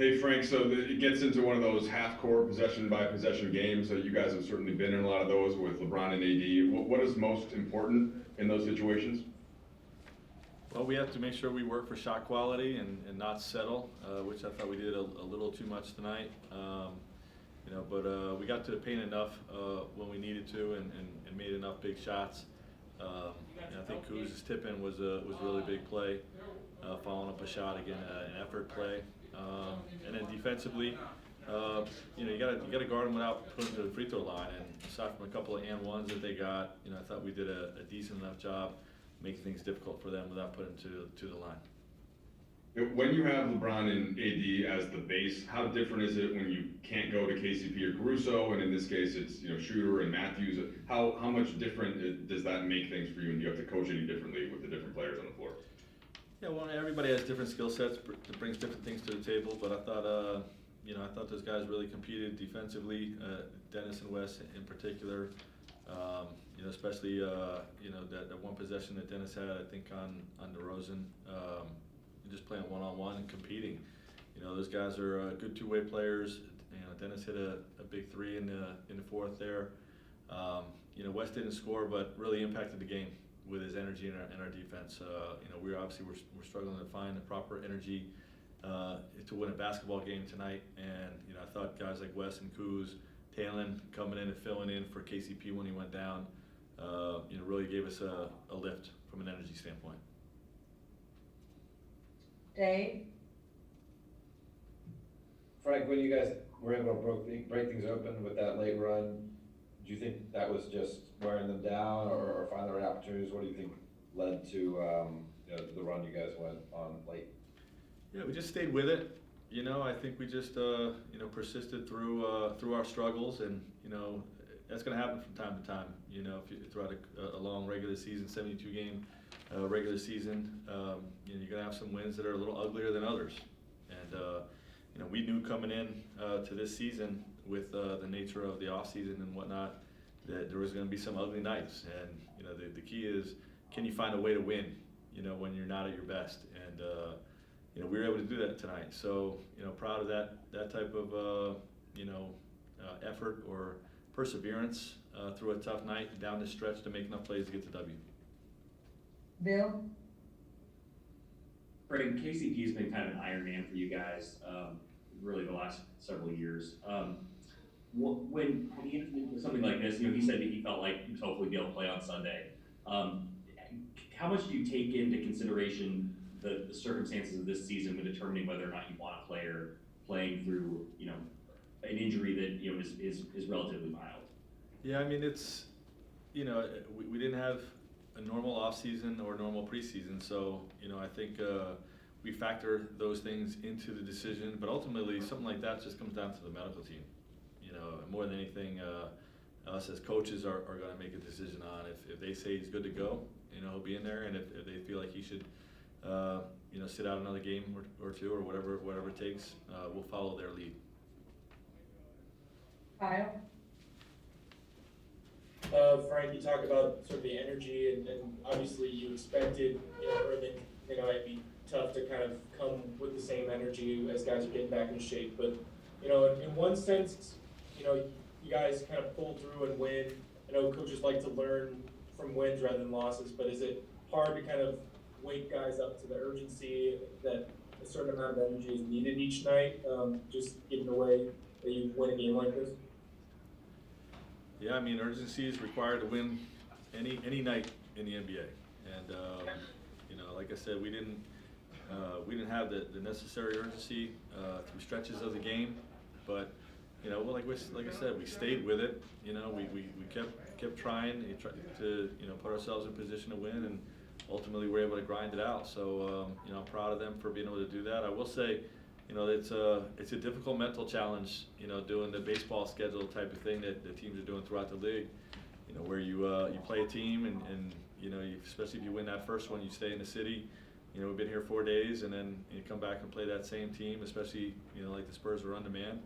Hey Frank, so it gets into one of those half-court possession-by-possession games. You guys have certainly been in a lot of those with LeBron and AD. What is most important in those situations? Well, we have to make sure we work for shot quality and not settle, which I thought we did a little too much tonight. But we got to the paint enough when we needed to and made enough big shots. And I think Kuz's tip-in was a really big play, following up a shot again, an effort play. And then defensively, you gotta guard them without putting them to the free throw line. And aside from a couple of and ones that they got, I thought we did a decent enough job making things difficult for them without putting them to the line. When you have LeBron and AD as the base, how different is it when you can't go to KCP or Caruso, and in this case it's Shooter and Matthews? How much different does that make things for you, and do you have to coach any differently with the different players on the floor? Yeah, well, everybody has different skill sets, brings different things to the table. But I thought those guys really competed defensively. Dennis and Wes in particular. Especially that one possession that Dennis had, I think on DeRozan, just playing one-on-one and competing. Those guys are good two-way players. Dennis hit a big three in the fourth there. Wes didn't score, but really impacted the game with his energy in our defense. We're struggling to find the proper energy to win a basketball game tonight. And I thought guys like Wes and Kuz, Talon coming in and filling in for KCP when he went down, really gave us a lift from an energy standpoint. Dave? Frank, when you guys were able to break things open with that late run, do you think that was just wearing them down or finding the right opportunities? What do you think led to the run you guys went on late? Yeah, we just stayed with it. I think we just persisted through our struggles, and that's going to happen from time to time. If you throughout a long regular season, 72 game regular season, you're going to have some wins that are a little uglier than others. And we knew coming in to this season with the nature of the off season and whatnot that there was going to be some ugly nights. And the key is, can you find a way to win? When you're not at your best. And we were able to do that tonight. So, proud of that type of, effort or perseverance through a tough night down the stretch to make enough plays to get the W. Bill? Brendan, KCP has been kind of an Iron Man for you guys, really the last several years. When he entered into something like this, he said that he felt like he would hopefully be able to play on Sunday. How much do you take into consideration the circumstances of this season when determining whether or not you want a player playing through, an injury that is relatively mild? Yeah, I mean it's, we didn't have a normal off season or normal preseason, so I think we factor those things into the decision. But ultimately, something like that just comes down to the medical team. More than anything, us as coaches are going to make a decision on if they say he's good to go, he'll be in there, and if they feel like he should. Sit out another game or two or whatever it takes, we'll follow their lead. Kyle? Frank, you talk about sort of the energy, and obviously you expected, Irving, it'd be tough to kind of come with the same energy as guys are getting back in shape. But, in one sense, you guys kind of pull through and win. I know coaches like to learn from wins rather than losses, but is it hard to kind of wake guys up to the urgency that a certain amount of energy is needed each night, just given the way that you win a game like this? Yeah, I mean urgency is required to win any night in the NBA, and like I said, we didn't have the necessary urgency through stretches of the game, but like I said, we stayed with it. We kept trying to put ourselves in position to win, and ultimately we're able to grind it out. So I'm proud of them for being able to do that. I will say, it's a difficult mental challenge, doing the baseball schedule type of thing that the teams are doing throughout the league. Where you play a team and especially if you win that first one, you stay in the city. We've been here 4 days, and then you come back and play that same team, especially like the Spurs are on demand.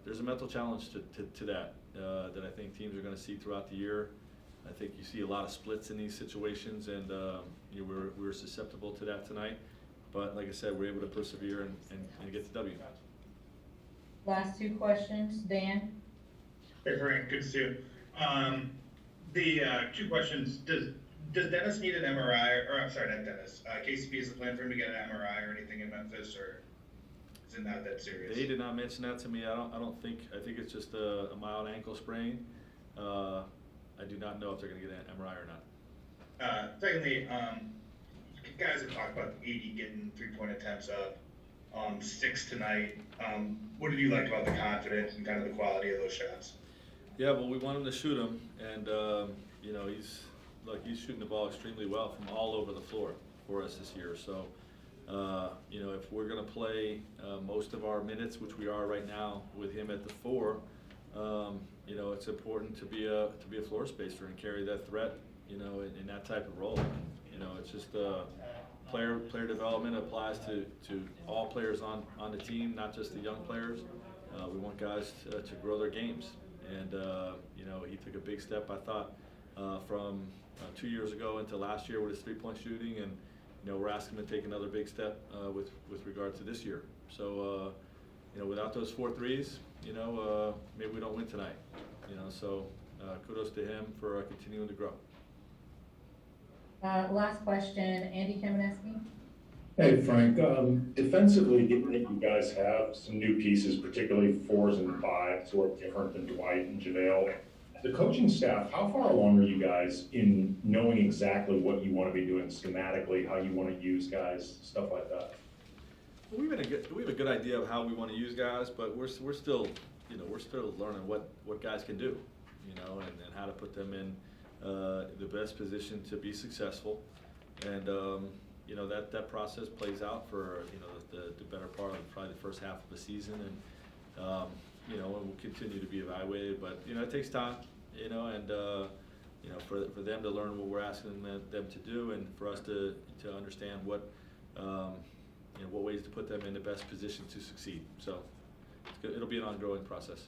There's a mental challenge to that I think teams are going to see throughout the year. I think you see a lot of splits in these situations, and we were susceptible to that tonight. but like I said, we're able to persevere and get the W. Last two questions, Dan? Hey, Frank, good to see you. The two questions, does Dennis need an MRI, or I'm sorry, not Dennis, KCP, is the plan for him to get an MRI or anything in Memphis, or is it not that serious? They did not mention that to me. I think it's just a mild ankle sprain. I do not know if they're gonna get an MRI or not. Secondly, guys have talked about AD getting 3-point attempts up, 6 tonight. What did you like about the confidence and kind of the quality of those shots? Yeah, well, we want him to shoot them, and you know, he's shooting the ball extremely well from all over the floor for us this year. So, you know, if we're gonna play most of our minutes, which we are right now, with him at the 4, you know, it's important to be a floor spacer and carry that threat, you know, in that type of role. You know, it's just player development applies to all players on the team, not just the young players. We want guys to grow their games, and you know, he took a big step, I thought, from 2 years ago into last year with his 3-point shooting, and you know, we're asking him to take another big step with regard to this year. So you know, without those 4 threes, you know, maybe we don't win tonight. You know, so kudos to him for continuing to grow. Last question, Andy Kamenetsky? Hey, Frank, defensively, given that you guys have some new pieces, particularly 4s and 5s, who are different than Dwight and JaVale, the coaching staff, how far along are you guys in knowing exactly what you want to be doing schematically, how you want to use guys, stuff like that? We have a good idea of how we want to use guys, but we're still, you know, we're still learning what guys can do, you know, and how to put them in the best position to be successful. And you know, that process plays out for, you know, the better part of probably the first half of the season, and you know, and we'll continue to be evaluated. But you know, it takes time, you know, and you know, for them to learn what we're asking them to do, and for us to understand what you know, what ways to put them in the best position to succeed. So it's good. It'll be an ongoing process.